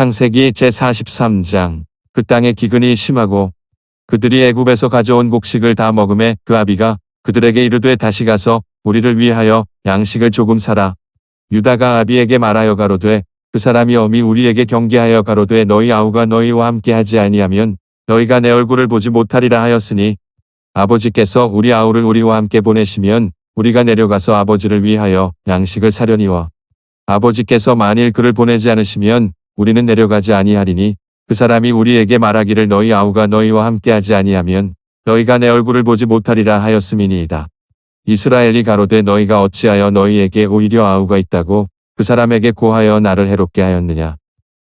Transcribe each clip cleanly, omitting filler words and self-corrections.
창세기 제43장. 그 땅의 기근이 심하고 그들이 애굽에서 가져온 곡식을 다 먹음에 그 아비가 그들에게 이르되 다시 가서 우리를 위하여 양식을 조금 사라. 유다가 아비에게 말하여 가로되 그 사람이 엄히 우리에게 경계하여 가로되 너희 아우가 너희와 함께 하지 아니하면 너희가 내 얼굴을 보지 못하리라 하였으니 아버지께서 우리 아우를 우리와 함께 보내시면 우리가 내려가서 아버지를 위하여 양식을 사려니와 아버지께서 만일 그를 보내지 않으시면 우리는 내려가지 아니하리니 그 사람이 우리에게 말하기를 너희 아우가 너희와 함께하지 아니하면 너희가 내 얼굴을 보지 못하리라 하였음이니이다. 이스라엘이 가로되 너희가 어찌하여 너희에게 오히려 아우가 있다고 그 사람에게 고하여 나를 해롭게 하였느냐.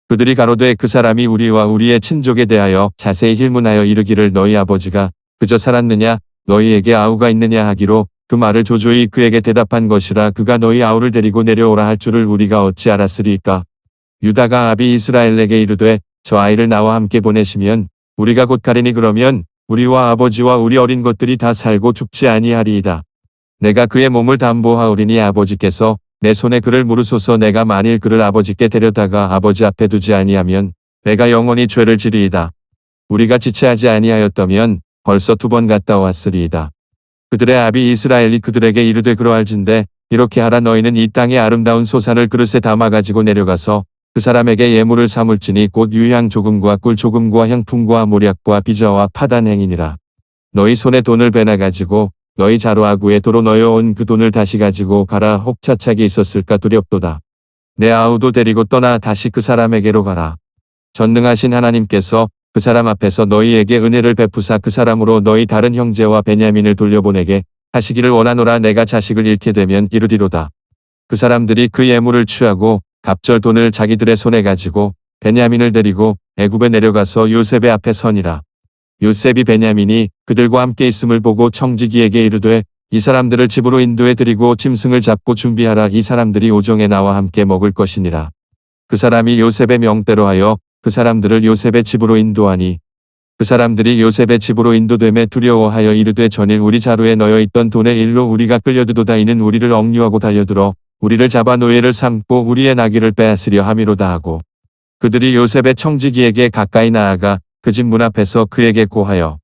그들이 가로되 그 사람이 우리와 우리의 친족에 대하여 자세히 힐문하여 이르기를 너희 아버지가 그저 살았느냐 너희에게 아우가 있느냐 하기로 그 말을 조조히 그에게 대답한 것이라. 그가 너희 아우를 데리고 내려오라 할 줄을 우리가 어찌 알았으리까. 유다가 아비 이스라엘에게 이르되 저 아이를 나와 함께 보내시면 우리가 곧 가리니 그러면 우리와 아버지와 우리 어린 것들이 다 살고 죽지 아니하리이다. 내가 그의 몸을 담보하오리니 아버지께서 내 손에 그를 물으소서. 내가 만일 그를 아버지께 데려다가 아버지 앞에 두지 아니하면 내가 영원히 죄를 지리이다. 우리가 지체하지 아니하였다면 벌써 2번 갔다 왔으리이다. 그들의 아비 이스라엘이 그들에게 이르되 그러할진대 이렇게 하라. 너희는 이 땅의 아름다운 소산을 그릇에 담아 가지고 내려가서 그 사람에게 예물을 삼을지니 곧 유향 조금과 꿀 조금과 향품과 모략과 비자와 파단 행이니라. 너희 손에 돈을 베나 가지고 너희 자루아구에 도로 넣어온 그 돈을 다시 가지고 가라. 혹 차착이 있었을까 두렵도다. 내 아우도 데리고 떠나 다시 그 사람에게로 가라. 전능하신 하나님께서 그 사람 앞에서 너희에게 은혜를 베푸사 그 사람으로 너희 다른 형제와 베냐민을 돌려보내게 하시기를 원하노라. 내가 자식을 잃게 되면 이르리로다. 그 사람들이 그 예물을 취하고 갑절 돈을 자기들의 손에 가지고 베냐민을 데리고 애굽에 내려가서 요셉의 앞에 서니라. 요셉이 베냐민이 그들과 함께 있음을 보고 청지기에게 이르되 이 사람들을 집으로 인도해 드리고 짐승을 잡고 준비하라. 이 사람들이 오정에 나와 함께 먹을 것이니라. 그 사람이 요셉의 명대로 하여 그 사람들을 요셉의 집으로 인도하니 그 사람들이 요셉의 집으로 인도됨에 두려워하여 이르되 전일 우리 자루에 넣어 있던 돈의 일로 우리가 끌려드도다. 이는 우리를 억류하고 달려들어 우리를 잡아 노예를 삼고 우리의 나귀를 빼앗으려 함이로다 하고 그들이 요셉의 청지기에게 가까이 나아가 그 집 문 앞에서 그에게 고하여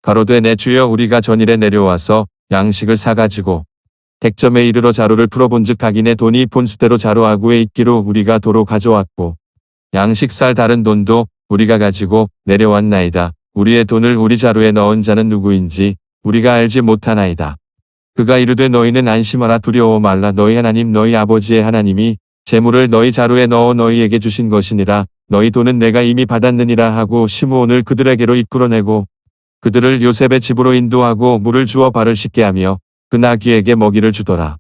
가로되 내 주여 우리가 전일에 내려와서 양식을 사가지고 객점에 이르러 자루를 풀어본즉 각인의 돈이 본수대로 자루아구에 있기로 우리가 도로 가져왔고 양식 살 다른 돈도 우리가 가지고 내려왔나이다. 우리의 돈을 우리 자루에 넣은 자는 누구인지 우리가 알지 못하나이다. 그가 이르되 너희는 안심하라. 두려워 말라. 너희 하나님 너희 아버지의 하나님이 재물을 너희 자루에 넣어 너희에게 주신 것이니라. 너희 돈은 내가 이미 받았느니라 하고 시므온을 그들에게로 이끌어내고 그들을 요셉의 집으로 인도하고 물을 주어 발을 씻게 하며 그 나귀에게 먹이를 주더라.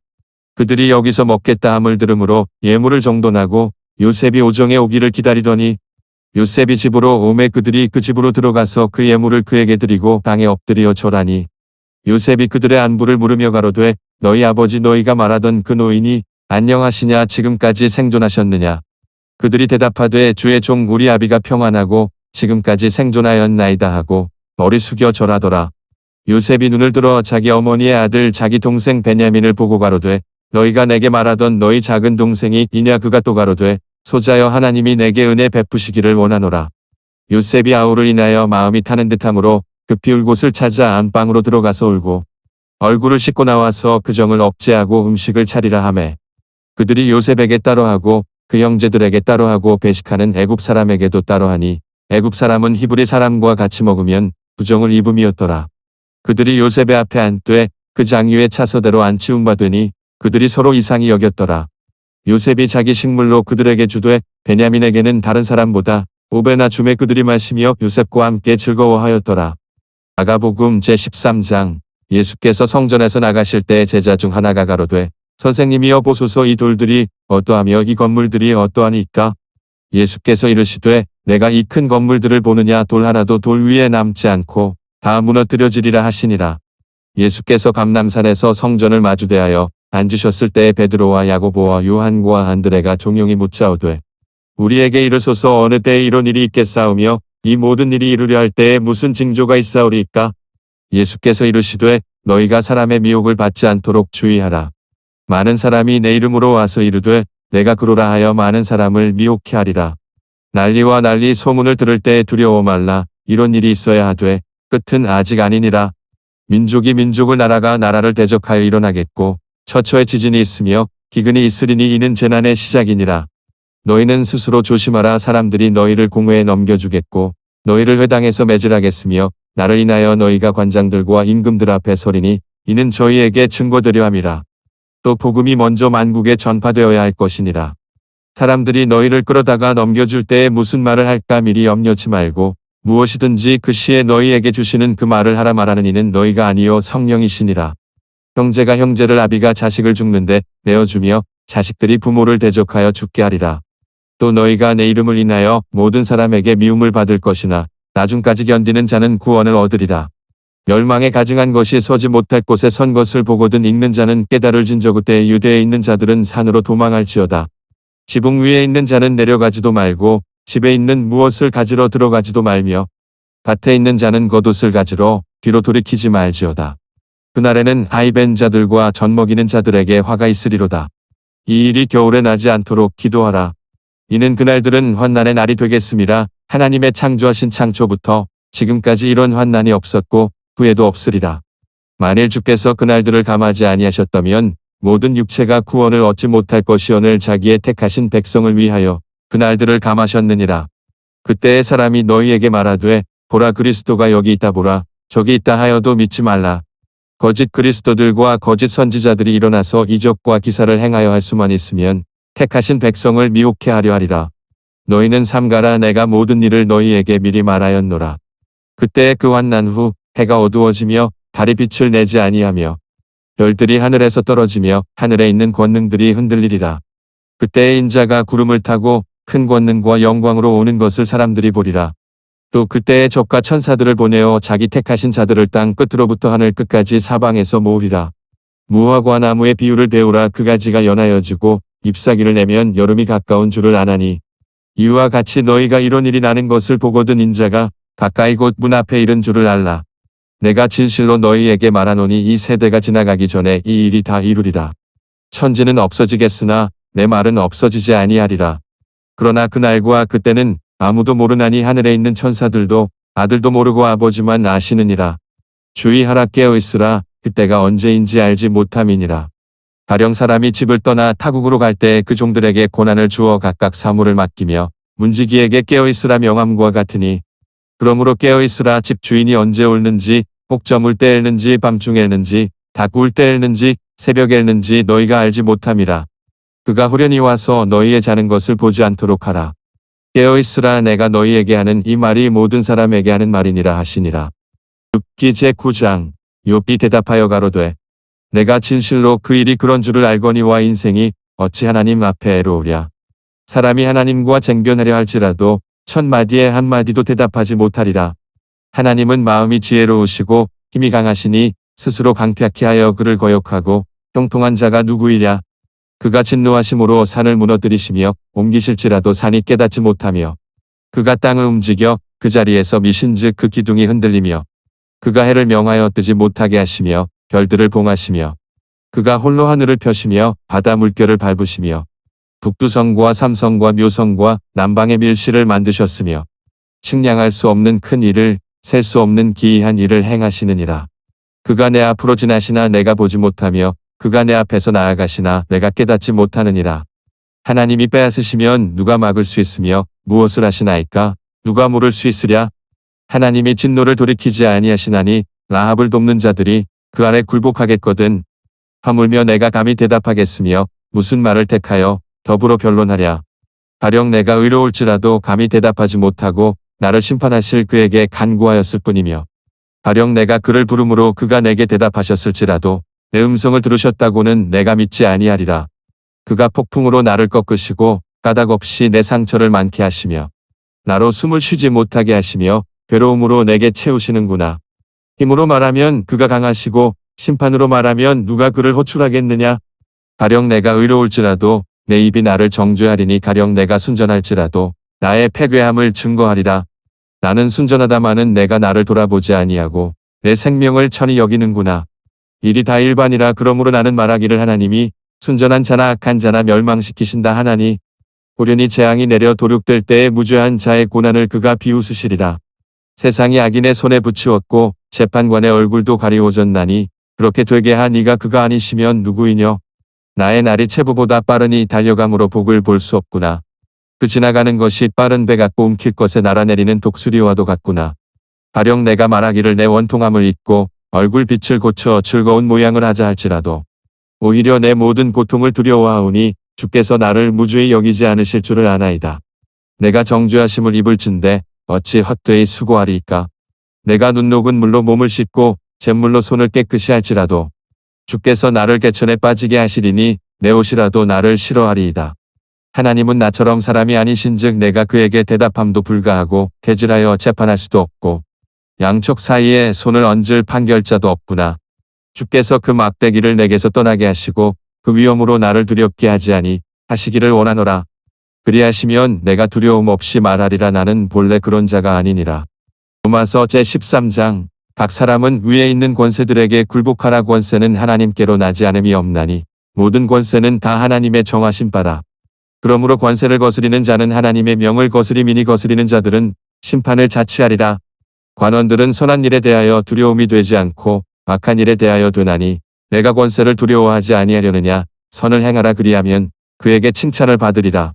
그들이 여기서 먹겠다 함을 들으므로 예물을 정돈하고 요셉이 오정에 오기를 기다리더니 요셉이 집으로 오매 그들이 그 집으로 들어가서 그 예물을 그에게 드리고 땅에 엎드려 절하니 요셉이 그들의 안부를 물으며 가로되 너희 아버지 너희가 말하던 그 노인이 안녕하시냐 지금까지 생존하셨느냐. 그들이 대답하되 주의 종 우리 아비가 평안하고 지금까지 생존하였나이다 하고 머리 숙여 절하더라. 요셉이 눈을 들어 자기 어머니의 아들 자기 동생 베냐민을 보고 가로되 너희가 내게 말하던 너희 작은 동생이 이냐. 그가 또 가로되 소자여 하나님이 내게 은혜 베푸시기를 원하노라. 요셉이 아우를 인하여 마음이 타는 듯함으로 급히 울 곳을 찾아 안방으로 들어가서 울고 얼굴을 씻고 나와서 그 정을 억제하고 음식을 차리라 하매 그들이 요셉에게 따로 하고 그 형제들에게 따로 하고 배식하는 애굽 사람에게도 따로 하니 애굽 사람은 히브리 사람과 같이 먹으면 부정을 입음이었더라. 그들이 요셉의 앞에 앉되 그 장유의 차서대로 앉히움 받으니 그들이 서로 이상히 여겼더라. 요셉이 자기 식물로 그들에게 주되 베냐민에게는 다른 사람보다 5배나 주매 그들이 마시며 요셉과 함께 즐거워하였더라. 마가복음 제13장. 예수께서 성전에서 나가실 때 제자 중 하나가 가로되 선생님이여 보소서 이 돌들이 어떠하며 이 건물들이 어떠하니까. 예수께서 이르시되 내가 이 큰 건물들을 보느냐. 돌 하나도 돌 위에 남지 않고 다 무너뜨려지리라 하시니라. 예수께서 감람산에서 성전을 마주대하여 앉으셨을 때에 베드로와 야고보와 요한과 안드레가 종용이 묻자오되 우리에게 이르소서 어느 때에 이런 일이 있겠사오며 이 모든 일이 이루려 할 때에 무슨 징조가 있사오리까. 예수께서 이르시되 너희가 사람의 미혹을 받지 않도록 주의하라. 많은 사람이 내 이름으로 와서 이르되 내가 그로라 하여 많은 사람을 미혹해 하리라. 난리와 난리 소문을 들을 때에 두려워 말라. 이런 일이 있어야 하되 끝은 아직 아니니라. 민족이 민족을 나라가 나라를 대적하여 일어나겠고 처처에 지진이 있으며 기근이 있으리니 이는 재난의 시작이니라. 너희는 스스로 조심하라. 사람들이 너희를 공회에 넘겨주겠고 너희를 회당에서 매질하겠으며 나를 인하여 너희가 관장들과 임금들 앞에 서리니 이는 저희에게 증거되려 함이라. 또 복음이 먼저 만국에 전파되어야 할 것이니라. 사람들이 너희를 끌어다가 넘겨줄 때에 무슨 말을 할까 미리 염려치 말고 무엇이든지 그 시에 너희에게 주시는 그 말을 하라. 말하는 이는 너희가 아니요 성령이시니라. 형제가 형제를 아비가 자식을 죽는데 내어주며 자식들이 부모를 대적하여 죽게 하리라. 또 너희가 내 이름을 인하여 모든 사람에게 미움을 받을 것이나 나중까지 견디는 자는 구원을 얻으리라. 멸망에 가증한 것이 서지 못할 곳에 선 것을 보거든 읽는 자는 깨달을진저 그때 유대에 있는 자들은 산으로 도망할지어다. 지붕 위에 있는 자는 내려가지도 말고 집에 있는 무엇을 가지러 들어가지도 말며 밭에 있는 자는 겉옷을 가지러 뒤로 돌이키지 말지어다. 그날에는 아이벤 자들과 젖먹이는 자들에게 화가 있으리로다. 이 일이 겨울에 나지 않도록 기도하라. 이는 그날들은 환난의 날이 되겠음이라. 하나님의 창조하신 창초부터 지금까지 이런 환난이 없었고 후에도 없으리라. 만일 주께서 그날들을 감하지 아니하셨다면 모든 육체가 구원을 얻지 못할 것이오늘 자기의 택하신 백성을 위하여 그날들을 감하셨느니라. 그때의 사람이 너희에게 말하되 보라 그리스도가 여기 있다 보라 저기 있다 하여도 믿지 말라. 거짓 그리스도들과 거짓 선지자들이 일어나서 이적과 기사를 행하여 할 수만 있으면 택하신 백성을 미혹해 하려 하리라. 너희는 삼가라. 내가 모든 일을 너희에게 미리 말하였노라. 그때의 그 환난 후 해가 어두워지며 달이 빛을 내지 아니하며 별들이 하늘에서 떨어지며 하늘에 있는 권능들이 흔들리리라. 그때의 인자가 구름을 타고 큰 권능과 영광으로 오는 것을 사람들이 보리라. 또 그때의 적과 천사들을 보내어 자기 택하신 자들을 땅 끝으로부터 하늘 끝까지 사방에서 모으리라. 무화과 나무의 비유를 배우라. 그 가지가 연하여지고 잎사귀를 내면 여름이 가까운 줄을 아나니 이와 같이 너희가 이런 일이 나는 것을 보거든 인자가 가까이 곧 문 앞에 이른 줄을 알라. 내가 진실로 너희에게 말하노니 이 세대가 지나가기 전에 이 일이 다 이루리라. 천지는 없어지겠으나 내 말은 없어지지 아니하리라. 그러나 그날과 그때는 아무도 모르나니 하늘에 있는 천사들도 아들도 모르고 아버지만 아시느니라. 주의하라. 깨어있으라. 그때가 언제인지 알지 못함이니라. 가령 사람이 집을 떠나 타국으로 갈 때에 그 종들에게 고난을 주어 각각 사물을 맡기며 문지기에게 깨어있으라 명함과 같으니 그러므로 깨어있으라. 집 주인이 언제 올는지 혹 저물 때 엘는지 밤중에 엘는지 닭 울 때 엘는지 새벽에 엘는지 너희가 알지 못함이라. 그가 후련히 와서 너희의 자는 것을 보지 않도록 하라. 깨어있으라. 내가 너희에게 하는 이 말이 모든 사람에게 하는 말이니라 하시니라. 욥기 제9장. 욥이 대답하여 가로되 내가 진실로 그 일이 그런 줄을 알거니와 인생이 어찌 하나님 앞에 애로우랴. 사람이 하나님과 쟁변하려 할지라도 천마디에 한마디도 대답하지 못하리라. 하나님은 마음이 지혜로우시고 힘이 강하시니 스스로 강팍히 하여 그를 거역하고 형통한 자가 누구이랴. 그가 진노하심으로 산을 무너뜨리시며 옮기실지라도 산이 깨닫지 못하며 그가 땅을 움직여 그 자리에서 미신즉 그 기둥이 흔들리며 그가 해를 명하여 뜨지 못하게 하시며 별들을 봉하시며 그가 홀로 하늘을 펴시며 바다 물결을 밟으시며 북두성과 삼성과 묘성과 남방의 밀실을 만드셨으며 측량할 수 없는 큰 일을 셀 수 없는 기이한 일을 행하시느니라. 그가 내 앞으로 지나시나 내가 보지 못하며 그가 내 앞에서 나아가시나 내가 깨닫지 못하느니라. 하나님이 빼앗으시면 누가 막을 수 있으며 무엇을 하시나이까? 누가 물을 수 있으랴? 하나님이 진노를 돌이키지 아니하시나니 라합을 돕는 자들이 그 아래 굴복하겠거든. 하물며 내가 감히 대답하겠으며 무슨 말을 택하여 더불어 변론하랴. 가령 내가 의로울지라도 감히 대답하지 못하고 나를 심판하실 그에게 간구하였을 뿐이며 가령 내가 그를 부름으로 그가 내게 대답하셨을지라도 내 음성을 들으셨다고는 내가 믿지 아니하리라. 그가 폭풍으로 나를 꺾으시고 까닭없이 내 상처를 많게 하시며 나로 숨을 쉬지 못하게 하시며 괴로움으로 내게 채우시는구나. 힘으로 말하면 그가 강하시고 심판으로 말하면 누가 그를 호출하겠느냐. 가령 내가 의로울지라도 내 입이 나를 정죄하리니 가령 내가 순전할지라도 나의 패괴함을 증거하리라. 나는 순전하다마는 내가 나를 돌아보지 아니하고 내 생명을 천히 여기는구나. 일이 다 일반이라. 그러므로 나는 말하기를 하나님이 순전한 자나 악한 자나 멸망시키신다 하나니 호련히 재앙이 내려 도륙될 때에 무죄한 자의 고난을 그가 비웃으시리라. 세상이 악인의 손에 붙이었고 재판관의 얼굴도 가리워졌나니 그렇게 되게 하 네가 그가 아니시면 누구이뇨. 나의 날이 체부보다 빠르니 달려감으로 복을 볼 수 없구나. 그 지나가는 것이 빠른 배 같고 움킬 것에 날아내리는 독수리와도 같구나. 가령 내가 말하기를 내 원통함을 잊고 얼굴 빛을 고쳐 즐거운 모양을 하자 할지라도 오히려 내 모든 고통을 두려워하오니 주께서 나를 무죄히 여기지 않으실 줄을 아나이다. 내가 정죄하심을 입을진대 어찌 헛되이 수고하리이까. 내가 눈 녹은 물로 몸을 씻고 잿물로 손을 깨끗이 할지라도 주께서 나를 개천에 빠지게 하시리니 내 옷이라도 나를 싫어하리이다. 하나님은 나처럼 사람이 아니신즉 내가 그에게 대답함도 불가하고 개질하여 재판할 수도 없고 양쪽 사이에 손을 얹을 판결자도 없구나. 주께서 그 막대기를 내게서 떠나게 하시고 그 위엄으로 나를 두렵게 하지 아니 하시기를 원하노라. 그리하시면 내가 두려움 없이 말하리라. 나는 본래 그런 자가 아니니라. 로마서 제13장 각 사람은 위에 있는 권세들에게 굴복하라. 권세는 하나님께로 나지 않음이 없나니 모든 권세는 다 하나님의 정하신 바라. 그러므로 권세를 거스리는 자는 하나님의 명을 거스림이니 거스리는 자들은 심판을 자취하리라. 관원들은 선한 일에 대하여 두려움이 되지 않고 악한 일에 대하여 되나니 내가 권세를 두려워하지 아니하려느냐. 선을 행하라. 그리하면 그에게 칭찬을 받으리라.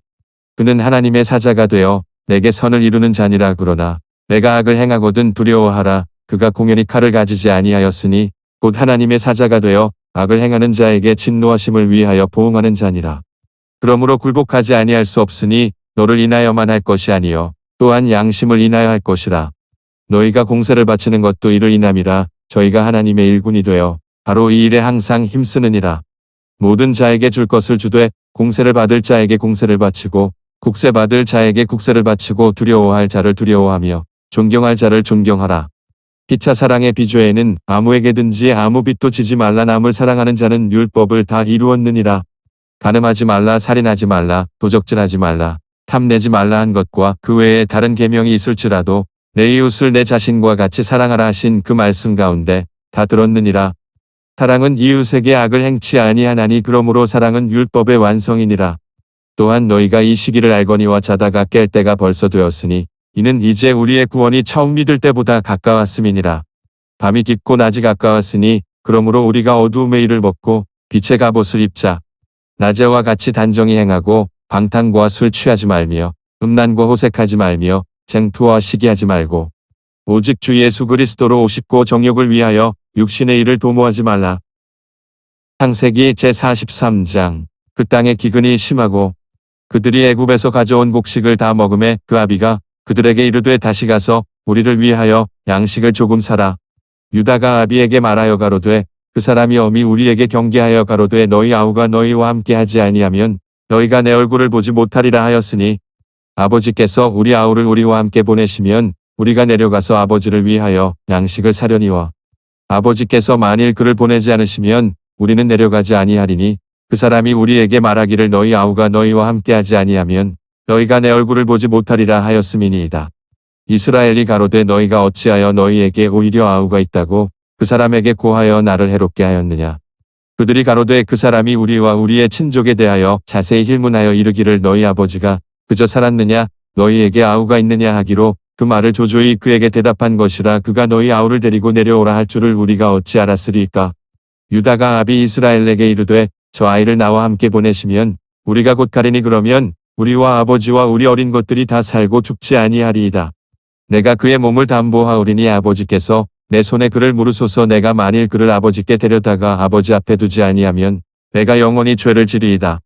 그는 하나님의 사자가 되어 내게 선을 이루는 자니라. 그러나 내가 악을 행하거든 두려워하라. 그가 공연히 칼을 가지지 아니하였으니 곧 하나님의 사자가 되어 악을 행하는 자에게 진노하심을 위하여 보응하는 자니라. 그러므로 굴복하지 아니할 수 없으니 너를 인하여만 할 것이 아니요 또한 양심을 인하여 할 것이라. 너희가 공세를 바치는 것도 이를 인함이라. 저희가 하나님의 일군이 되어 바로 이 일에 항상 힘쓰느니라. 모든 자에게 줄 것을 주되 공세를 받을 자에게 공세를 바치고 국세 받을 자에게 국세를 바치고 두려워할 자를 두려워하며 존경할 자를 존경하라. 피차 사랑의 비조에는 아무에게든지 아무 빚도 지지 말라. 남을 사랑하는 자는 율법을 다 이루었느니라. 간음하지 말라. 살인하지 말라. 도적질하지 말라. 탐내지 말라 한 것과 그 외에 다른 계명이 있을지라도 내 이웃을 내 자신과 같이 사랑하라 하신 그 말씀 가운데 다 들었느니라. 사랑은 이웃에게 악을 행치 아니하나니 그러므로 사랑은 율법의 완성이니라. 또한 너희가 이 시기를 알거니와 자다가 깰 때가 벌써 되었으니 이는 이제 우리의 구원이 처음 믿을 때보다 가까웠음이니라. 밤이 깊고 낮이 가까웠으니 그러므로 우리가 어두움의 일을 벗고 빛의 갑옷을 입자. 낮에와 같이 단정히 행하고 방탕과 술 취하지 말며 음란과 호색하지 말며 쟁투와 시기하지 말고 오직 주 예수 그리스도로 오십고 정욕을 위하여 육신의 일을 도모하지 말라. 창세기 제43장 그 땅의 기근이 심하고 그들이 애굽에서 가져온 곡식을 다 먹음에 그 아비가 그들에게 이르되 다시 가서 우리를 위하여 양식을 조금 사라. 유다가 아비에게 말하여 가로되 그 사람이 엄히 우리에게 경계하여 가로되 너희 아우가 너희와 함께 하지 아니하면 너희가 내 얼굴을 보지 못하리라 하였으니 아버지께서 우리 아우를 우리와 함께 보내시면 우리가 내려가서 아버지를 위하여 양식을 사려니와 아버지께서 만일 그를 보내지 않으시면 우리는 내려가지 아니하리니 그 사람이 우리에게 말하기를 너희 아우가 너희와 함께 하지 아니하면 너희가 내 얼굴을 보지 못하리라 하였음이니이다. 이스라엘이 가로되 너희가 어찌하여 너희에게 오히려 아우가 있다고 그 사람에게 고하여 나를 해롭게 하였느냐. 그들이 가로되 그 사람이 우리와 우리의 친족에 대하여 자세히 힐문하여 이르기를 너희 아버지가 그저 살았느냐 너희에게 아우가 있느냐 하기로 그 말을 조조히 그에게 대답한 것이라. 그가 너희 아우를 데리고 내려오라 할 줄을 우리가 어찌 알았으리까. 유다가 아비 이스라엘에게 이르되 저 아이를 나와 함께 보내시면 우리가 곧 가리니 그러면 우리와 아버지와 우리 어린 것들이 다 살고 죽지 아니하리이다. 내가 그의 몸을 담보하오리니 아버지께서 내 손에 그를 물으소서. 내가 만일 그를 아버지께 데려다가 아버지 앞에 두지 아니하면 내가 영원히 죄를 지리이다.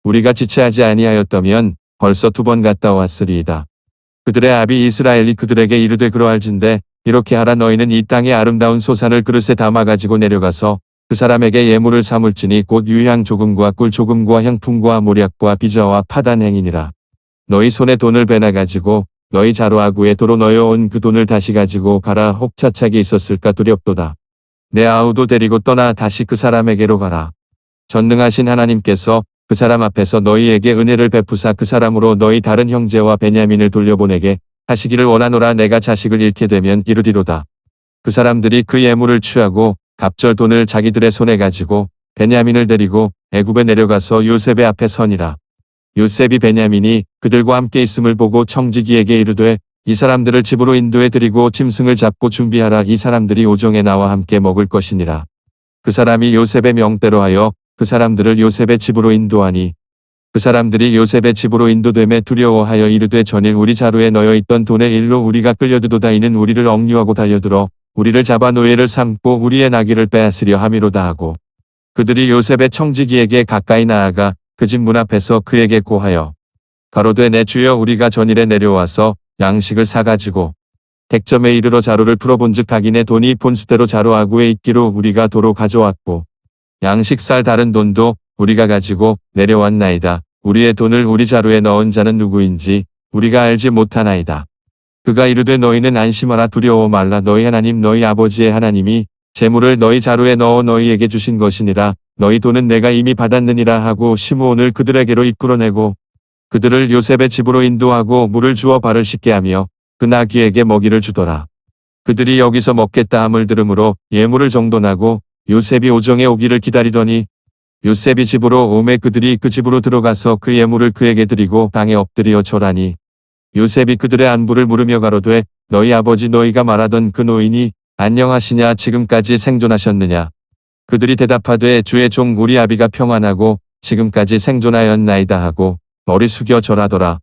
우리가 지체하지 아니하였다면 벌써 2번 갔다 왔으리이다. 그들의 아비 이스라엘이 그들에게 이르되 그러할진대 이렇게 하라. 너희는 이 땅의 아름다운 소산을 그릇에 담아 가지고 내려가서 그 사람에게 예물을 삼을지니 곧 유향 조금과 꿀 조금과 향품과 모략과 비자와 파단 행이니라. 너희 손에 돈을 베나 가지고 너희 자루아구에 도로 넣어온 그 돈을 다시 가지고 가라. 혹 차착이 있었을까 두렵도다. 내 아우도 데리고 떠나 다시 그 사람에게로 가라. 전능하신 하나님께서 그 사람 앞에서 너희에게 은혜를 베푸사 그 사람으로 너희 다른 형제와 베냐민을 돌려보내게 하시기를 원하노라. 내가 자식을 잃게 되면 이르리로다. 그 사람들이 그 예물을 취하고 갑절 돈을 자기들의 손에 가지고 베냐민을 데리고 애굽에 내려가서 요셉의 앞에 서니라. 요셉이 베냐민이 그들과 함께 있음을 보고 청지기에게 이르되 이 사람들을 집으로 인도해 드리고 짐승을 잡고 준비하라. 이 사람들이 오정에 나와 함께 먹을 것이니라. 그 사람이 요셉의 명대로 하여 그 사람들을 요셉의 집으로 인도하니 그 사람들이 요셉의 집으로 인도됨에 두려워하여 이르되 전일 우리 자루에 넣어 있던 돈의 일로 우리가 끌려드도다. 이는 우리를 억류하고 달려들어 우리를 잡아 노예를 삼고 우리의 나귀를 빼앗으려 함이로다 하고 그들이 요셉의 청지기에게 가까이 나아가 그 집 문 앞에서 그에게 고하여 가로되 내 주여 우리가 전일에 내려와서 양식을 사가지고 객점에 이르러 자루를 풀어본즉 각인의 돈이 본수대로 자루 아구에 있기로 우리가 도로 가져왔고 양식 살 다른 돈도 우리가 가지고 내려왔나이다. 우리의 돈을 우리 자루에 넣은 자는 누구인지 우리가 알지 못하나이다. 그가 이르되 너희는 안심하라. 두려워 말라. 너희 하나님 너희 아버지의 하나님이 재물을 너희 자루에 넣어 너희에게 주신 것이니라. 너희 돈은 내가 이미 받았느니라 하고 시므온을 그들에게로 이끌어내고 그들을 요셉의 집으로 인도하고 물을 주어 발을 씻게 하며 그 나귀에게 먹이를 주더라. 그들이 여기서 먹겠다 함을 들으므로 예물을 정돈하고 요셉이 오정에 오기를 기다리더니 요셉이 집으로 오매 그들이 그 집으로 들어가서 그 예물을 그에게 드리고 땅에 엎드려 절하니 요셉이 그들의 안부를 물으며 가로되 너희 아버지 너희가 말하던 그 노인이 안녕하시냐 지금까지 생존하셨느냐. 그들이 대답하되 주의 종 우리 아비가 평안하고 지금까지 생존하였나이다 하고 머리 숙여 절하더라.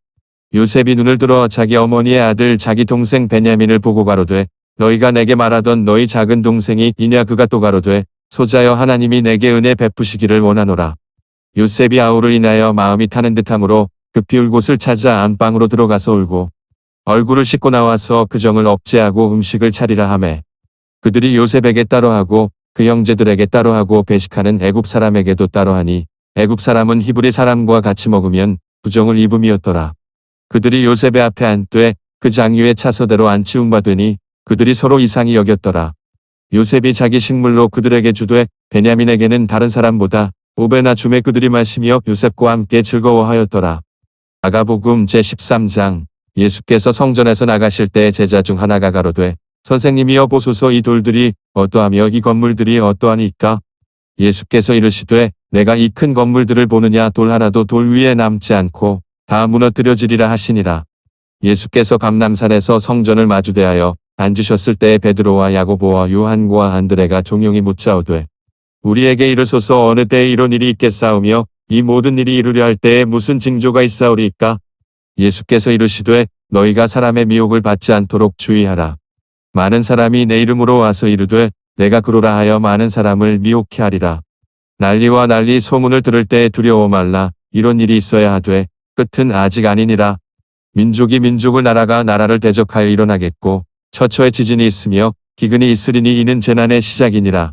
요셉이 눈을 들어 자기 어머니의 아들 자기 동생 베냐민을 보고 가로되 너희가 내게 말하던 너희 작은 동생이 이냐. 그가 또 가로되 소자여 하나님이 내게 은혜 베푸시기를 원하노라. 요셉이 아우를 인하여 마음이 타는 듯하므로 급히 울곳을 찾아 안방으로 들어가서 울고 얼굴을 씻고 나와서 그 정을 억제하고 음식을 차리라 하매 그들이 요셉에게 따로 하고 그 형제들에게 따로 하고 배식하는 애굽 사람에게도 따로 하니 애굽 사람은 히브리 사람과 같이 먹으면 부정을 입음이었더라. 그들이 요셉의 앞에 앉되 그 장유의 차서대로 앉히운 바 되니 그들이 서로 이상히 여겼더라. 요셉이 자기 식물로 그들에게 주되 베냐민에게는 다른 사람보다 5배나 주매 그들이 마시며 요셉과 함께 즐거워하였더라. 마가복음 제13장. 예수께서 성전에서 나가실 때 제자 중 하나가 가로되 선생님이여 보소서 이 돌들이 어떠하며 이 건물들이 어떠하니까. 예수께서 이르시되 내가 이 큰 건물들을 보느냐. 돌 하나도 돌 위에 남지 않고 다 무너뜨려지리라 하시니라. 예수께서 감람산에서 성전을 마주대하여 앉으셨을 때에 베드로와 야고보와 요한과 안드레가 종용이 묻자오되 우리에게 이르소서 어느 때에 이런 일이 있겠사오며 이 모든 일이 이루려 할 때에 무슨 징조가 있사오리이까. 예수께서 이르시되 너희가 사람의 미혹을 받지 않도록 주의하라. 많은 사람이 내 이름으로 와서 이르되 내가 그로라 하여 많은 사람을 미혹케 하리라. 난리와 난리 소문을 들을 때에 두려워 말라. 이런 일이 있어야 하되 끝은 아직 아니니라. 민족이 민족을 나라가 나라를 대적하여 일어나겠고 처처에 지진이 있으며 기근이 있으리니 이는 재난의 시작이니라.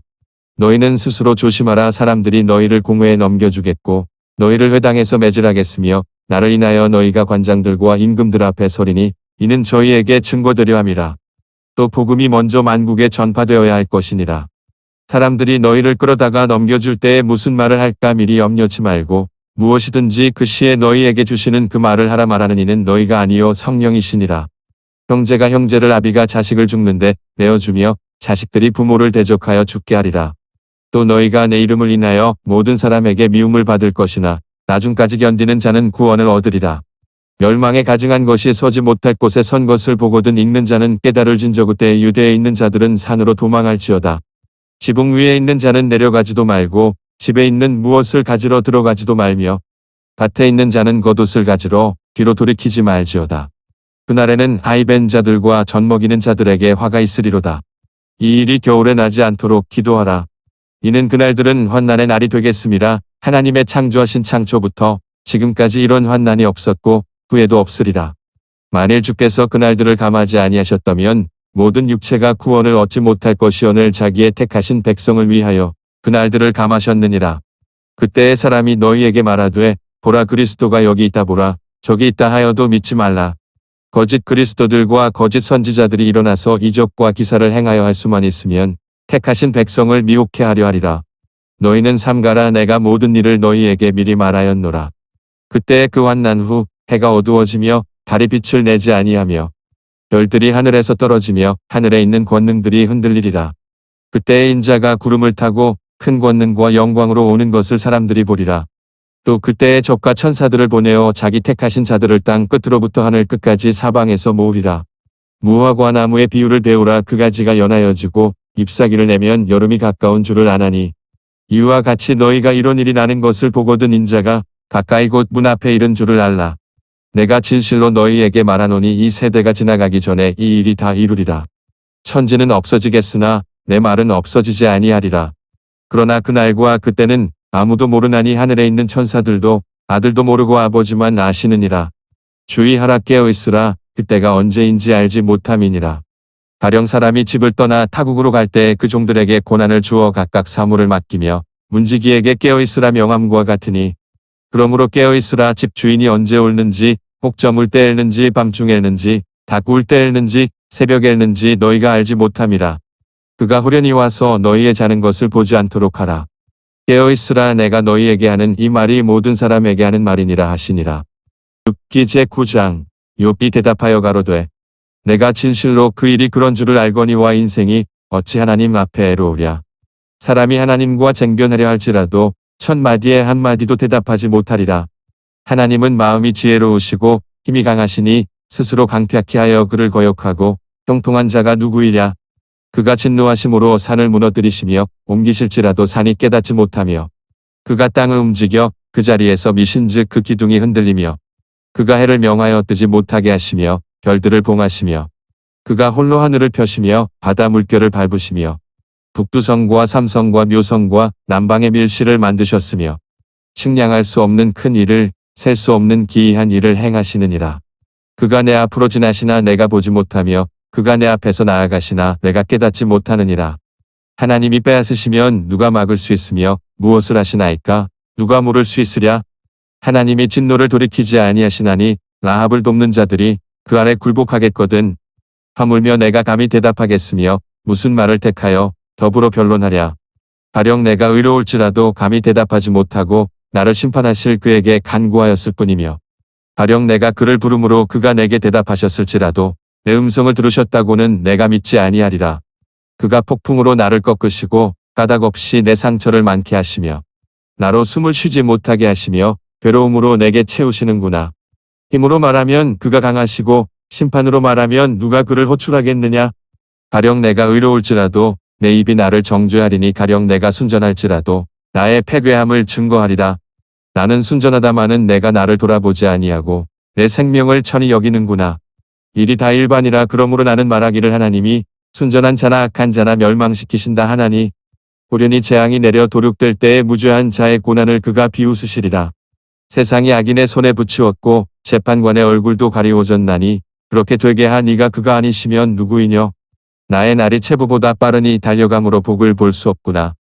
너희는 스스로 조심하라. 사람들이 너희를 공회에 넘겨주겠고 너희를 회당에서 매질하겠으며 나를 인하여 너희가 관장들과 임금들 앞에 서리니 이는 저희에게 증거되려 함이라. 또 복음이 먼저 만국에 전파되어야 할 것이니라. 사람들이 너희를 끌어다가 넘겨줄 때에 무슨 말을 할까 미리 염려치 말고 무엇이든지 그 시에 너희에게 주시는 그 말을 하라. 말하는 이는 너희가 아니요 성령이시니라. 형제가 형제를 아비가 자식을 죽는데 내어주며 자식들이 부모를 대적하여 죽게 하리라. 또 너희가 내 이름을 인하여 모든 사람에게 미움을 받을 것이나 나중까지 견디는 자는 구원을 얻으리라. 멸망에 가증한 것이 서지 못할 곳에 선 것을 보거든 읽는 자는 깨달을 진저. 그때 유대에 있는 자들은 산으로 도망할지어다. 지붕 위에 있는 자는 내려가지도 말고 집에 있는 무엇을 가지러 들어가지도 말며 밭에 있는 자는 겉옷을 가지러 뒤로 돌이키지 말지어다. 그날에는 아이벤 자들과 젖먹이는 자들에게 화가 있으리로다. 이 일이 겨울에 나지 않도록 기도하라. 이는 그날들은 환난의 날이 되겠음이라. 하나님의 창조하신 창초부터 지금까지 이런 환난이 없었고 후에도 없으리라. 만일 주께서 그날들을 감하지 아니하셨다면 모든 육체가 구원을 얻지 못할 것이오늘 자기의 택하신 백성을 위하여 그날들을 감하셨느니라. 그때의 사람이 너희에게 말하되 보라 그리스도가 여기 있다 보라 저기 있다 하여도 믿지 말라. 거짓 그리스도들과 거짓 선지자들이 일어나서 이적과 기사를 행하여 할 수만 있으면 택하신 백성을 미혹케 하려 하리라. 너희는 삼가라. 내가 모든 일을 너희에게 미리 말하였노라. 그때의 그 환난 후 해가 어두워지며 달이 빛을 내지 아니하며 별들이 하늘에서 떨어지며 하늘에 있는 권능들이 흔들리리라. 그때의 인자가 구름을 타고 큰 권능과 영광으로 오는 것을 사람들이 보리라. 또 그때의 적과 천사들을 보내어 자기 택하신 자들을 땅 끝으로부터 하늘 끝까지 사방에서 모으리라. 무화과 나무의 비유를 배우라. 그 가지가 연하여지고 잎사귀를 내면 여름이 가까운 줄을 아나니 이와 같이 너희가 이런 일이 나는 것을 보거든 인자가 가까이 곧 문 앞에 이른 줄을 알라. 내가 진실로 너희에게 말하노니 이 세대가 지나가기 전에 이 일이 다 이루리라. 천지는 없어지겠으나 내 말은 없어지지 아니하리라. 그러나 그날과 그때는 아무도 모르나니 하늘에 있는 천사들도 아들도 모르고 아버지만 아시느니라. 주의하라 깨어있으라. 그때가 언제인지 알지 못함이니라. 가령 사람이 집을 떠나 타국으로 갈 때 그 종들에게 고난을 주어 각각 사물을 맡기며 문지기에게 깨어있으라 명함과 같으니 그러므로 깨어있으라. 집 주인이 언제 올는지 혹 저물 때 엘는지 밤중에 엘는지 닭 울 때 엘는지 새벽에 엘는지 너희가 알지 못함이라. 그가 후련히 와서 너희의 자는 것을 보지 않도록 하라. 깨어있으라. 내가 너희에게 하는 이 말이 모든 사람에게 하는 말이니라 하시니라. 욥기 제9장. 욥이 대답하여 가로되 내가 진실로 그 일이 그런 줄을 알거니와 인생이 어찌 하나님 앞에 애로우랴. 사람이 하나님과 쟁변하려 할지라도 천마디에 한마디도 대답하지 못하리라. 하나님은 마음이 지혜로우시고 힘이 강하시니 스스로 강팍히 하여 그를 거역하고 형통한 자가 누구이랴. 그가 진노하심으로 산을 무너뜨리시며 옮기실지라도 산이 깨닫지 못하며 그가 땅을 움직여 그 자리에서 미신즉 그 기둥이 흔들리며 그가 해를 명하여 뜨지 못하게 하시며 별들을 봉하시며 그가 홀로 하늘을 펴시며 바다 물결을 밟으시며 북두성과 삼성과 묘성과 남방의 밀실을 만드셨으며 측량할 수 없는 큰 일을 셀 수 없는 기이한 일을 행하시느니라. 그가 내 앞으로 지나시나 내가 보지 못하며 그가 내 앞에서 나아가시나 내가 깨닫지 못하느니라. 하나님이 빼앗으시면 누가 막을 수 있으며 무엇을 하시나이까? 누가 물을 수 있으랴? 하나님이 진노를 돌이키지 아니하시나니 라합을 돕는 자들이 그 아래 굴복하겠거든. 하물며 내가 감히 대답하겠으며 무슨 말을 택하여 더불어 변론하랴. 가령 내가 의로울지라도 감히 대답하지 못하고 나를 심판하실 그에게 간구하였을 뿐이며 가령 내가 그를 부름으로 그가 내게 대답하셨을지라도 내 음성을 들으셨다고는 내가 믿지 아니하리라. 그가 폭풍으로 나를 꺾으시고 까닭없이 내 상처를 많게 하시며 나로 숨을 쉬지 못하게 하시며 괴로움으로 내게 채우시는구나. 힘으로 말하면 그가 강하시고 심판으로 말하면 누가 그를 호출하겠느냐. 가령 내가 의로울지라도 내 입이 나를 정죄하리니 가령 내가 순전할지라도 나의 패괴함을 증거하리라. 나는 순전하다마는 내가 나를 돌아보지 아니하고 내 생명을 천히 여기는구나. 일이 다 일반이라. 그러므로 나는 말하기를 하나님이 순전한 자나 악한 자나 멸망시키신다 하나니 호련히 재앙이 내려 도륙될 때에 무죄한 자의 고난을 그가 비웃으시리라. 세상이 악인의 손에 붙이었고 재판관의 얼굴도 가리워졌나니 그렇게 되게 하 네가 그가 아니시면 누구이뇨. 나의 날이 체부보다 빠르니 달려감으로 복을 볼 수 없구나.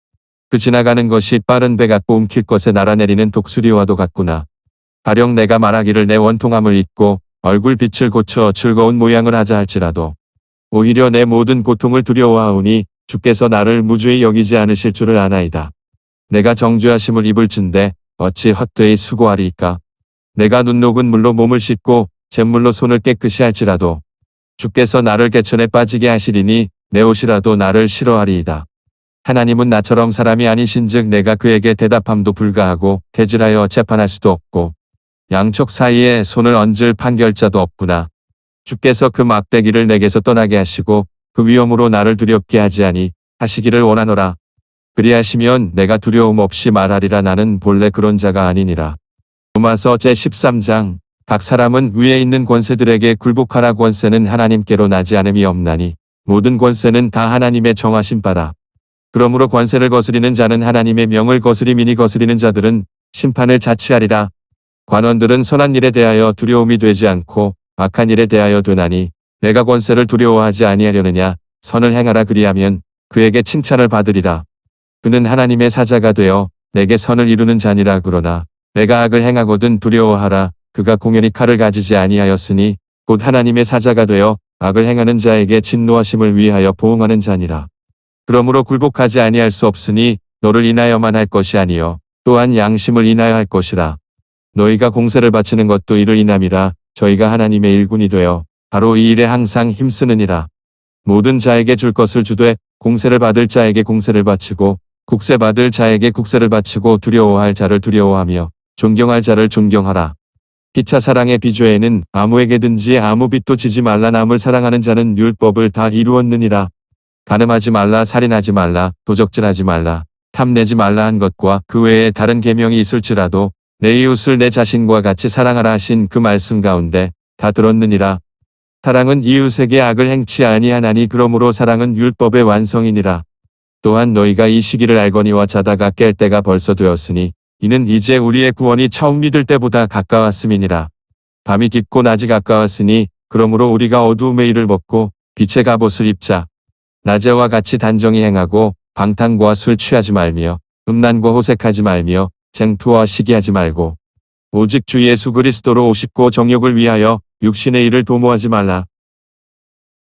그 지나가는 것이 빠른 배 같고 움킬 것에 날아내리는 독수리와도 같구나. 가령 내가 말하기를 내 원통함을 잊고 얼굴 빛을 고쳐 즐거운 모양을 하자 할지라도 오히려 내 모든 고통을 두려워하오니 주께서 나를 무죄히 여기지 않으실 줄을 아나이다. 내가 정죄하심을 입을진대 어찌 헛되이 수고하리이까. 내가 눈 녹은 물로 몸을 씻고 잿물로 손을 깨끗이 할지라도 주께서 나를 개천에 빠지게 하시리니 내 옷이라도 나를 싫어하리이다. 하나님은 나처럼 사람이 아니신즉 내가 그에게 대답함도 불가하고 대질하여 재판할 수도 없고 양쪽 사이에 손을 얹을 판결자도 없구나. 주께서 그 막대기를 내게서 떠나게 하시고 그 위험으로 나를 두렵게 하지 아니 하시기를 원하노라. 그리하시면 내가 두려움 없이 말하리라. 나는 본래 그런 자가 아니니라. 로마서 제13장. 각 사람은 위에 있는 권세들에게 굴복하라. 권세는 하나님께로 나지 않음이 없나니 모든 권세는 다 하나님의 정하신 바라. 그러므로 권세를 거스리는 자는 하나님의 명을 거스림이니 거스리는 자들은 심판을 자취하리라. 관원들은 선한 일에 대하여 두려움이 되지 않고 악한 일에 대하여 되나니 내가 권세를 두려워하지 아니하려느냐. 선을 행하라. 그리하면 그에게 칭찬을 받으리라. 그는 하나님의 사자가 되어 내게 선을 이루는 자니라. 그러나 내가 악을 행하거든 두려워하라. 그가 공연히 칼을 가지지 아니하였으니 곧 하나님의 사자가 되어 악을 행하는 자에게 진노하심을 위하여 보응하는 자니라. 그러므로 굴복하지 아니할 수 없으니 너를 인하여만 할 것이 아니요 또한 양심을 인하여 할 것이라. 너희가 공세를 바치는 것도 이를 인함이라. 저희가 하나님의 일군이 되어 바로 이 일에 항상 힘쓰느니라. 모든 자에게 줄 것을 주되 공세를 받을 자에게 공세를 바치고 국세 받을 자에게 국세를 바치고 두려워할 자를 두려워하며 존경할 자를 존경하라. 피차 사랑의 비조에는 아무에게든지 아무 빚도 지지 말라. 남을 사랑하는 자는 율법을 다 이루었느니라. 간음하지 말라, 살인하지 말라, 도적질하지 말라, 탐내지 말라 한 것과 그 외에 다른 계명이 있을지라도 내 이웃을 내 자신과 같이 사랑하라 하신 그 말씀 가운데 다 들었느니라. 사랑은 이웃에게 악을 행치 아니하나니 그러므로 사랑은 율법의 완성이니라. 또한 너희가 이 시기를 알거니와 자다가 깰 때가 벌써 되었으니 이는 이제 우리의 구원이 처음 믿을 때보다 가까웠음이니라. 밤이 깊고 낮이 가까웠으니 그러므로 우리가 어두움의 일을 벗고 빛의 갑옷을 입자. 낮에와 같이 단정히 행하고 방탕과 술 취하지 말며 음란과 호색하지 말며 쟁투와 시기하지 말고 오직 주 예수 그리스도로 오십고 정욕을 위하여 육신의 일을 도모하지 말라.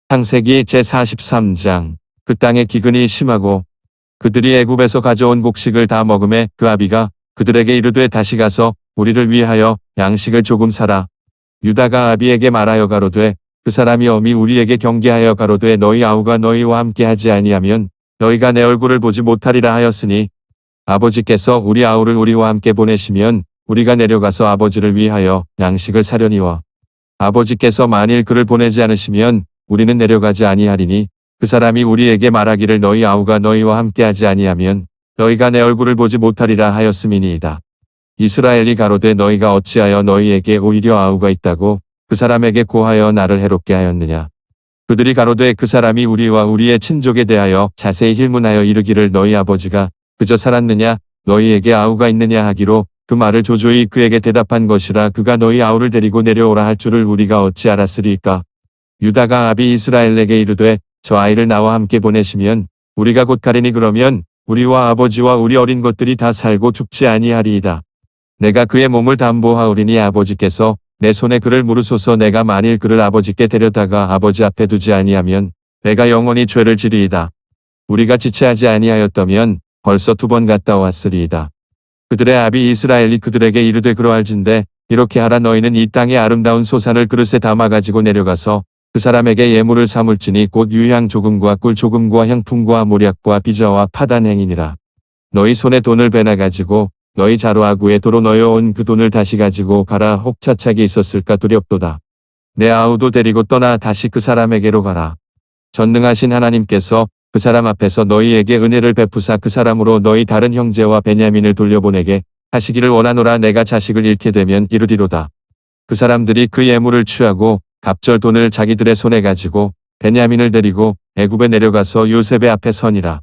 창세기 제43장. 그 땅의 기근이 심하고 그들이 애굽에서 가져온 곡식을 다 먹음에 그 아비가 그들에게 이르되 다시 가서 우리를 위하여 양식을 조금 사라. 유다가 아비에게 말하여 가로되 그 사람이 엄히 우리에게 경계하여 가로되 너희 아우가 너희와 함께 하지 아니하면 너희가 내 얼굴을 보지 못하리라 하였으니 아버지께서 우리 아우를 우리와 함께 보내시면 우리가 내려가서 아버지를 위하여 양식을 사려니와 아버지께서 만일 그를 보내지 않으시면 우리는 내려가지 아니하리니 그 사람이 우리에게 말하기를 너희 아우가 너희와 함께 하지 아니하면 너희가 내 얼굴을 보지 못하리라 하였음이니이다. 이스라엘이 가로되 너희가 어찌하여 너희에게 오히려 아우가 있다고 그 사람에게 고하여 나를 해롭게 하였느냐. 그들이 가로되 그 사람이 우리와 우리의 친족에 대하여 자세히 힐문하여 이르기를 너희 아버지가 그저 살았느냐 너희에게 아우가 있느냐 하기로 그 말을 조조히 그에게 대답한 것이라. 그가 너희 아우를 데리고 내려오라 할 줄을 우리가 어찌 알았으리까. 유다가 아비 이스라엘에게 이르되 저 아이를 나와 함께 보내시면 우리가 곧 가리니 그러면 우리와 아버지와 우리 어린 것들이 다 살고 죽지 아니하리이다. 내가 그의 몸을 담보하오리니 아버지께서 내 손에 그를 물으소서. 내가 만일 그를 아버지께 데려다가 아버지 앞에 두지 아니하면 내가 영원히 죄를 지리이다. 우리가 지체하지 아니하였다면 벌써 2번 갔다 왔으리이다. 그들의 아비 이스라엘이 그들에게 이르되 그러할진대 이렇게 하라. 너희는 이 땅의 아름다운 소산을 그릇에 담아 가지고 내려가서 그 사람에게 예물을 삼을지니 곧 유향 조금과 꿀 조금과 향품과 모략과 비자와 파단행이니라. 너희 손에 돈을 베나 가지고 너희 자루아구에 도로 넣어온 그 돈을 다시 가지고 가라. 혹 차착이 있었을까 두렵도다. 내 아우도 데리고 떠나 다시 그 사람에게로 가라. 전능하신 하나님께서 그 사람 앞에서 너희에게 은혜를 베푸사 그 사람으로 너희 다른 형제와 베냐민을 돌려보내게 하시기를 원하노라. 내가 자식을 잃게 되면 이르리로다. 그 사람들이 그 예물을 취하고 갑절 돈을 자기들의 손에 가지고 베냐민을 데리고 애굽에 내려가서 요셉의 앞에 서니라.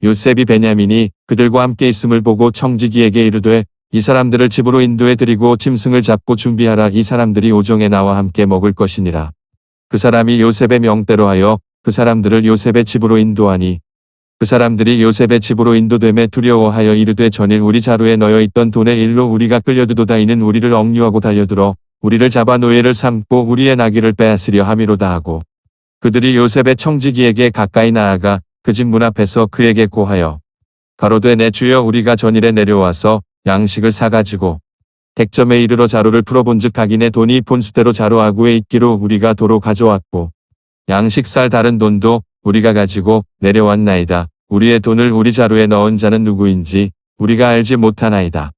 요셉이 베냐민이 그들과 함께 있음을 보고 청지기에게 이르되 이 사람들을 집으로 인도해 드리고 짐승을 잡고 준비하라. 이 사람들이 오정에 나와 함께 먹을 것이니라. 그 사람이 요셉의 명대로 하여 그 사람들을 요셉의 집으로 인도하니 그 사람들이 요셉의 집으로 인도됨에 두려워하여 이르되 전일 우리 자루에 넣어 있던 돈의 일로 우리가 끌려드도다. 이는 우리를 억류하고 달려들어 우리를 잡아 노예를 삼고 우리의 나귀를 빼앗으려 함이로다 하고 그들이 요셉의 청지기에게 가까이 나아가 그 집 문 앞에서 그에게 고하여 가로되 내 주여 우리가 전일에 내려와서 양식을 사가지고 객점에 이르러 자루를 풀어본즉 각인의 돈이 본수대로 자루아구에 있기로 우리가 도로 가져왔고 양식 살 다른 돈도 우리가 가지고 내려왔나이다. 우리의 돈을 우리 자루에 넣은 자는 누구인지 우리가 알지 못하나이다.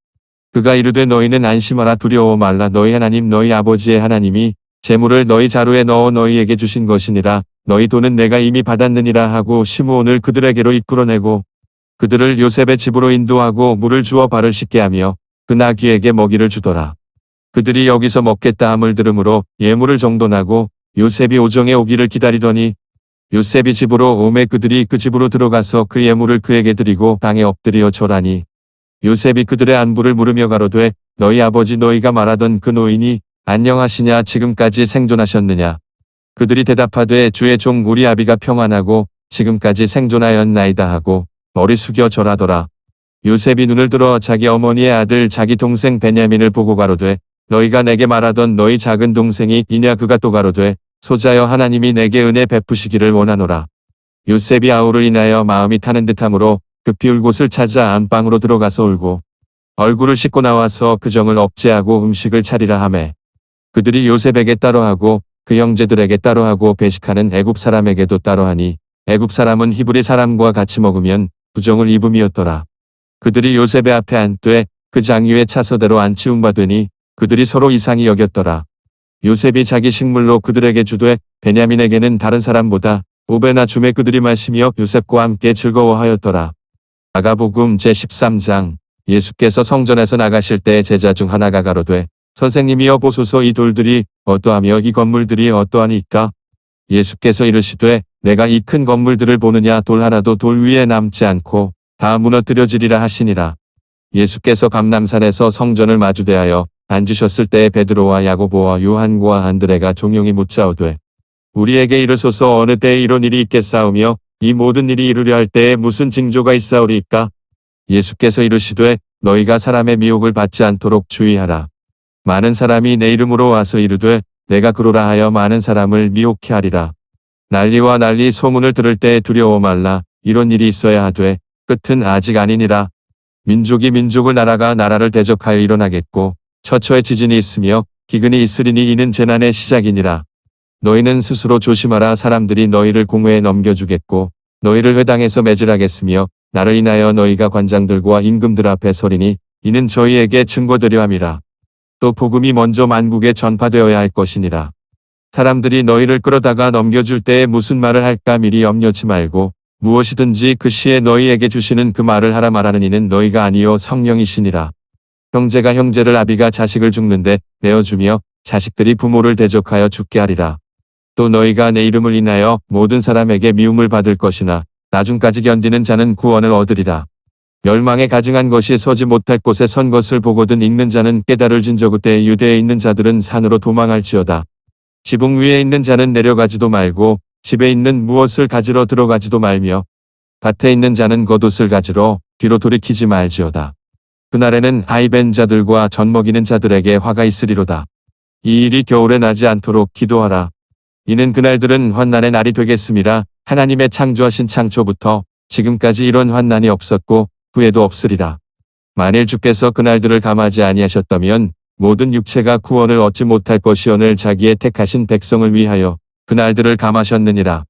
그가 이르되 너희는 안심하라. 두려워 말라. 너희 하나님 너희 아버지의 하나님이 재물을 너희 자루에 넣어 너희에게 주신 것이니라. 너희 돈은 내가 이미 받았느니라 하고 시므온을 그들에게로 이끌어내고 그들을 요셉의 집으로 인도하고 물을 주어 발을 씻게 하며 그 나귀에게 먹이를 주더라. 그들이 여기서 먹겠다 함을 들으므로 예물을 정돈하고 요셉이 오정에 오기를 기다리더니 요셉이 집으로 오매 그들이 그 집으로 들어가서 그 예물을 그에게 드리고 땅에 엎드려 절하니 요셉이 그들의 안부를 물으며 가로되 너희 아버지 너희가 말하던 그 노인이 안녕하시냐 지금까지 생존하셨느냐. 그들이 대답하되 주의 종 우리 아비가 평안하고 지금까지 생존하였나이다 하고 머리 숙여 절하더라. 요셉이 눈을 들어 자기 어머니의 아들 자기 동생 베냐민을 보고 가로되 너희가 내게 말하던 너희 작은 동생이 이냐. 그가 또 가로되 소자여 하나님이 내게 은혜 베푸시기를 원하노라. 요셉이 아우를 인하여 마음이 타는 듯하므로 급히 울 곳을 찾아 안방으로 들어가서 울고 얼굴을 씻고 나와서 그 정을 억제하고 음식을 차리라 하매 그들이 요셉에게 따로 하고 그 형제들에게 따로 하고 배식하는 애굽 사람에게도 따로 하니 애굽 사람은 히브리 사람과 같이 먹으면 부정을 입음이었더라. 그들이 요셉의 앞에 앉되 그 장유의 차서대로 안 치운 바 되니 그들이 서로 이상히 여겼더라. 요셉이 자기 식물로 그들에게 주되 베냐민에게는 다른 사람보다 5배나 주매 그들이 마시며 요셉과 함께 즐거워하였더라. 마가복음 제13장. 예수께서 성전에서 나가실 때 제자 중 하나가 가로되 선생님이여 보소서 이 돌들이 어떠하며 이 건물들이 어떠하니까. 예수께서 이르시되 내가 이 큰 건물들을 보느냐. 돌 하나도 돌 위에 남지 않고 다 무너뜨려지리라 하시니라. 예수께서 감람산에서 성전을 마주대하여 앉으셨을 때에 베드로와 야고보와 요한과 안드레가 종용이 묻자오되 우리에게 이르소서 어느 때에 이런 일이 있겠사오며 이 모든 일이 이루려 할 때에 무슨 징조가 있사오리이까. 예수께서 이르시되 너희가 사람의 미혹을 받지 않도록 주의하라. 많은 사람이 내 이름으로 와서 이르되 내가 그로라 하여 많은 사람을 미혹케 하리라. 난리와 난리 소문을 들을 때에 두려워 말라. 이런 일이 있어야 하되 끝은 아직 아니니라. 민족이 민족을 나라가 나라를 대적하여 일어나겠고 처처에 지진이 있으며 기근이 있으리니 이는 재난의 시작이니라. 너희는 스스로 조심하라. 사람들이 너희를 공회에 넘겨주겠고 너희를 회당에서 매질하겠으며 나를 인하여 너희가 관장들과 임금들 앞에 서리니 이는 저희에게 증거되려 함이라. 또 복음이 먼저 만국에 전파되어야 할 것이니라. 사람들이 너희를 끌어다가 넘겨줄 때에 무슨 말을 할까 미리 염려치 말고 무엇이든지 그 시에 너희에게 주시는 그 말을 하라. 말하는 이는 너희가 아니요 성령이시니라. 형제가 형제를 아비가 자식을 죽는데 내어주며 자식들이 부모를 대적하여 죽게 하리라. 또 너희가 내 이름을 인하여 모든 사람에게 미움을 받을 것이나 나중까지 견디는 자는 구원을 얻으리라. 멸망에 가증한 것이 서지 못할 곳에 선 것을 보거든 읽는 자는 깨달을진저 그때 유대에 있는 자들은 산으로 도망할지어다. 지붕 위에 있는 자는 내려가지도 말고 집에 있는 무엇을 가지러 들어가지도 말며 밭에 있는 자는 겉옷을 가지러 뒤로 돌이키지 말지어다. 그날에는 아이벤 자들과 젖먹이는 자들에게 화가 있으리로다. 이 일이 겨울에 나지 않도록 기도하라. 이는 그날들은 환난의 날이 되겠음이라. 하나님의 창조하신 창초부터 지금까지 이런 환난이 없었고 후에도 없으리라. 만일 주께서 그날들을 감하지 아니하셨다면 모든 육체가 구원을 얻지 못할 것이오늘 자기의 택하신 백성을 위하여 그날들을 감하셨느니라.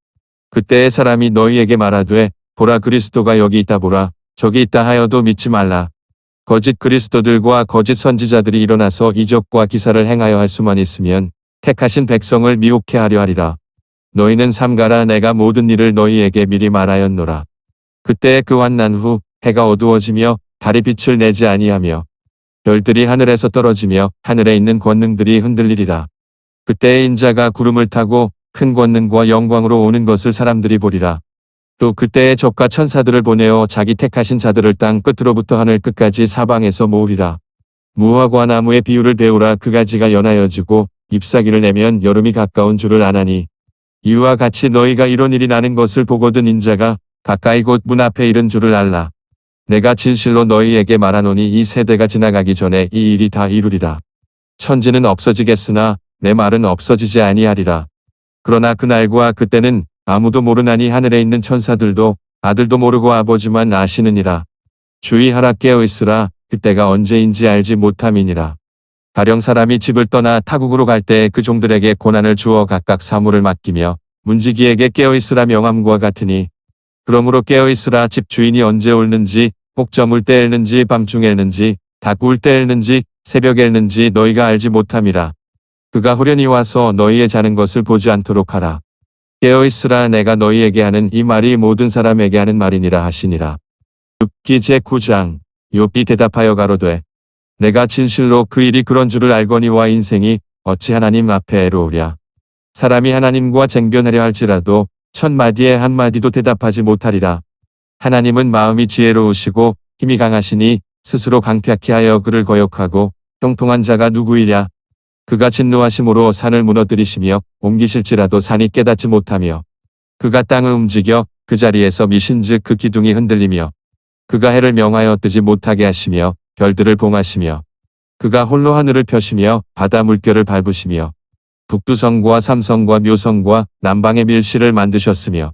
그때의 사람이 너희에게 말하되 보라 그리스도가 여기 있다 보라 저기 있다 하여도 믿지 말라. 거짓 그리스도들과 거짓 선지자들이 일어나서 이적과 기사를 행하여 할 수만 있으면 택하신 백성을 미혹해 하려 하리라. 너희는 삼가라. 내가 모든 일을 너희에게 미리 말하였노라. 그때의 그 환난 후 해가 어두워지며 달이 빛을 내지 아니하며 별들이 하늘에서 떨어지며 하늘에 있는 권능들이 흔들리리라. 그때의 인자가 구름을 타고 큰 권능과 영광으로 오는 것을 사람들이 보리라. 또 그때의 적과 천사들을 보내어 자기 택하신 자들을 땅 끝으로부터 하늘 끝까지 사방에서 모으리라. 무화과 나무의 비유를 배우라. 그 가지가 연하여지고 잎사귀를 내면 여름이 가까운 줄을 아나니 이와 같이 너희가 이런 일이 나는 것을 보거든 인자가 가까이 곧 문 앞에 이른 줄을 알라. 내가 진실로 너희에게 말하노니 이 세대가 지나가기 전에 이 일이 다 이루리라. 천지는 없어지겠으나 내 말은 없어지지 아니하리라. 그러나 그날과 그때는 아무도 모르나니 하늘에 있는 천사들도 아들도 모르고 아버지만 아시느니라. 주의하라. 깨어있으라. 그때가 언제인지 알지 못함이니라. 가령 사람이 집을 떠나 타국으로 갈 때 그 종들에게 고난을 주어 각각 사물을 맡기며 문지기에게 깨어있으라 명함과 같으니 그러므로 깨어있으라. 집 주인이 언제 올는지 혹 저물 때 엘는지 밤중에 엘는지 닭 울 때 엘는지 새벽에 엘는지 너희가 알지 못함이라. 그가 후련히 와서 너희의 자는 것을 보지 않도록 하라. 깨어있으라. 내가 너희에게 하는 이 말이 모든 사람에게 하는 말이니라 하시니라. 욥기 제9장. 욥이 대답하여 가로되 내가 진실로 그 일이 그런 줄을 알거니와 인생이 어찌 하나님 앞에 애로우랴. 사람이 하나님과 쟁변하려 할지라도 천마디에 한마디도 대답하지 못하리라. 하나님은 마음이 지혜로우시고 힘이 강하시니 스스로 강팍히 하여 그를 거역하고 형통한 자가 누구이랴. 그가 진노하심으로 산을 무너뜨리시며 옮기실지라도 산이 깨닫지 못하며 그가 땅을 움직여 그 자리에서 미신즉 그 기둥이 흔들리며 그가 해를 명하여 뜨지 못하게 하시며 별들을 봉하시며 그가 홀로 하늘을 펴시며 바다 물결을 밟으시며 북두성과 삼성과 묘성과 남방의 밀실을 만드셨으며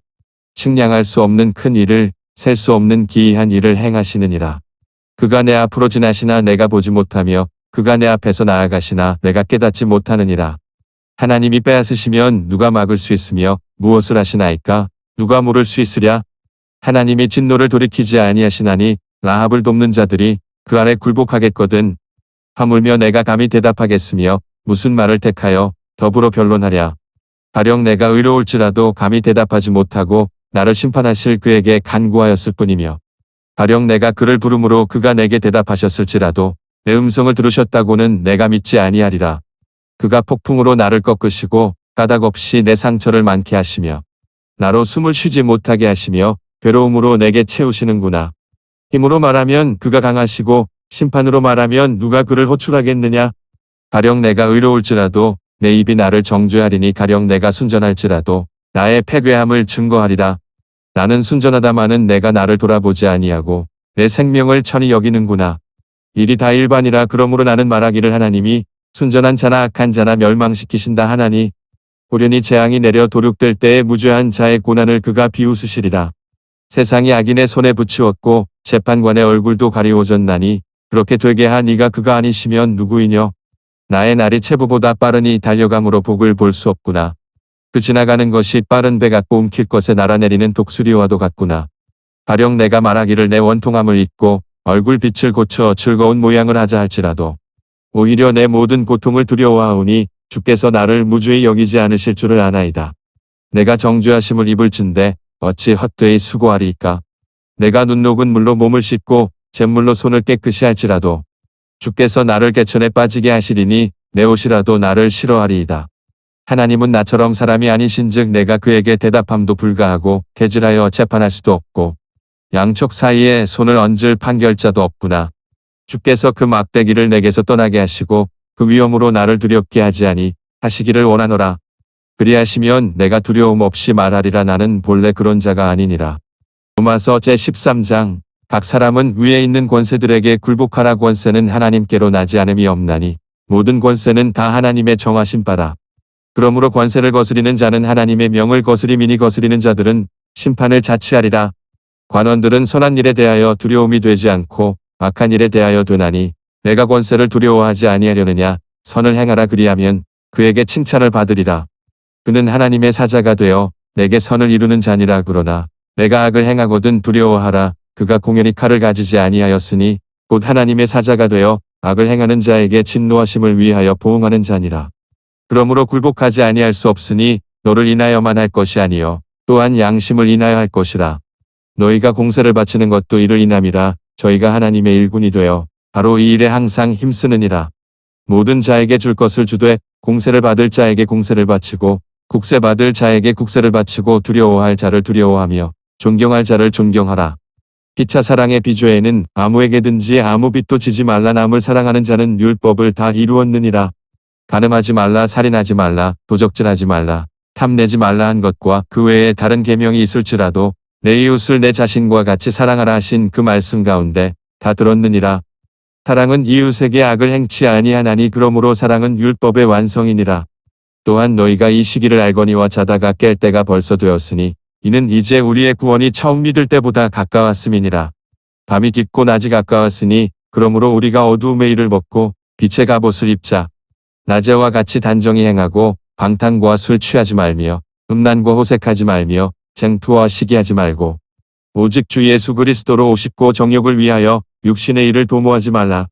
측량할 수 없는 큰 일을 셀 수 없는 기이한 일을 행하시느니라. 그가 내 앞으로 지나시나 내가 보지 못하며 그가 내 앞에서 나아가시나 내가 깨닫지 못하느니라. 하나님이 빼앗으시면 누가 막을 수 있으며 무엇을 하시나이까. 누가 물을 수 있으랴. 하나님이 진노를 돌이키지 아니하시나니 라합을 돕는 자들이 그 아래 굴복하겠거든. 하물며 내가 감히 대답하겠으며 무슨 말을 택하여 더불어 변론하랴. 가령 내가 의로울지라도 감히 대답하지 못하고 나를 심판하실 그에게 간구하였을 뿐이며 가령 내가 그를 부름으로 그가 내게 대답하셨을지라도 내 음성을 들으셨다고는 내가 믿지 아니하리라. 그가 폭풍으로 나를 꺾으시고 까닭없이 내 상처를 많게 하시며 나로 숨을 쉬지 못하게 하시며 괴로움으로 내게 채우시는구나. 힘으로 말하면 그가 강하시고 심판으로 말하면 누가 그를 호출하겠느냐. 가령 내가 의로울지라도 내 입이 나를 정죄하리니 가령 내가 순전할지라도 나의 패괴함을 증거하리라. 나는 순전하다마는 내가 나를 돌아보지 아니하고 내 생명을 천히 여기는구나. 일이 다 일반이라. 그러므로 나는 말하기를 하나님이 순전한 자나 악한 자나 멸망시키신다 하나니 호련히 재앙이 내려 도륙될 때에 무죄한 자의 고난을 그가 비웃으시리라. 세상이 악인의 손에 붙이었고 재판관의 얼굴도 가리워졌나니 그렇게 되게 한 이가 그가 아니시면 누구이뇨. 나의 날이 체부보다 빠르니 달려감으로 복을 볼 수 없구나. 그 지나가는 것이 빠른 배 같고 움킬 것에 날아내리는 독수리와도 같구나. 가령 내가 말하기를 내 원통함을 잊고 얼굴 빛을 고쳐 즐거운 모양을 하자 할지라도 오히려 내 모든 고통을 두려워하오니 주께서 나를 무죄히 여기지 않으실 줄을 아나이다. 내가 정죄하심을 입을진대 어찌 헛되이 수고하리이까. 내가 눈 녹은 물로 몸을 씻고 잿물로 손을 깨끗이 할지라도 주께서 나를 개천에 빠지게 하시리니 내 옷이라도 나를 싫어하리이다. 하나님은 나처럼 사람이 아니신즉 내가 그에게 대답함도 불가하고 개질하여 재판할 수도 없고 양쪽 사이에 손을 얹을 판결자도 없구나. 주께서 그 막대기를 내게서 떠나게 하시고 그 위엄으로 나를 두렵게 하지 아니 하시기를 원하노라. 그리하시면 내가 두려움 없이 말하리라. 나는 본래 그런 자가 아니니라. 로마서 제13장 각 사람은 위에 있는 권세들에게 굴복하라. 권세는 하나님께로 나지 않음이 없나니 모든 권세는 다 하나님의 정하신 바라. 그러므로 권세를 거스리는 자는 하나님의 명을 거스림이니 거스리는 자들은 심판을 자취하리라. 관원들은 선한 일에 대하여 두려움이 되지 않고 악한 일에 대하여 되나니 내가 권세를 두려워하지 아니하려느냐. 선을 행하라. 그리하면 그에게 칭찬을 받으리라. 그는 하나님의 사자가 되어 내게 선을 이루는 자니라. 그러나 내가 악을 행하거든 두려워하라. 그가 공연히 칼을 가지지 아니하였으니 곧 하나님의 사자가 되어 악을 행하는 자에게 진노하심을 위하여 보응하는 자니라. 그러므로 굴복하지 아니할 수 없으니 너를 인하여만 할 것이 아니요 또한 양심을 인하여 할 것이라. 너희가 공세를 바치는 것도 이를 인함이라. 저희가 하나님의 일군이 되어 바로 이 일에 항상 힘쓰느니라. 모든 자에게 줄 것을 주되 공세를 받을 자에게 공세를 바치고 국세 받을 자에게 국세를 바치고 두려워할 자를 두려워하며 존경할 자를 존경하라. 피차 사랑의 비조에는 아무에게든지 아무 빚도 지지 말라. 남을 사랑하는 자는 율법을 다 이루었느니라. 간음하지 말라. 살인하지 말라. 도적질하지 말라. 탐내지 말라 한 것과 그 외에 다른 계명이 있을지라도 내 이웃을 내 자신과 같이 사랑하라 하신 그 말씀 가운데 다 들었느니라. 사랑은 이웃에게 악을 행치 아니하나니 그러므로 사랑은 율법의 완성이니라. 또한 너희가 이 시기를 알거니와 자다가 깰 때가 벌써 되었으니 이는 이제 우리의 구원이 처음 믿을 때보다 가까웠음이니라. 밤이 깊고 낮이 가까웠으니 그러므로 우리가 어두움의 일을 벗고 빛의 갑옷을 입자. 낮에와 같이 단정히 행하고 방탕과 술 취하지 말며 음란과 호색하지 말며 쟁투와 시기하지 말고 오직 주 예수 그리스도로 오십고 정욕을 위하여 육신의 일을 도모하지 말라.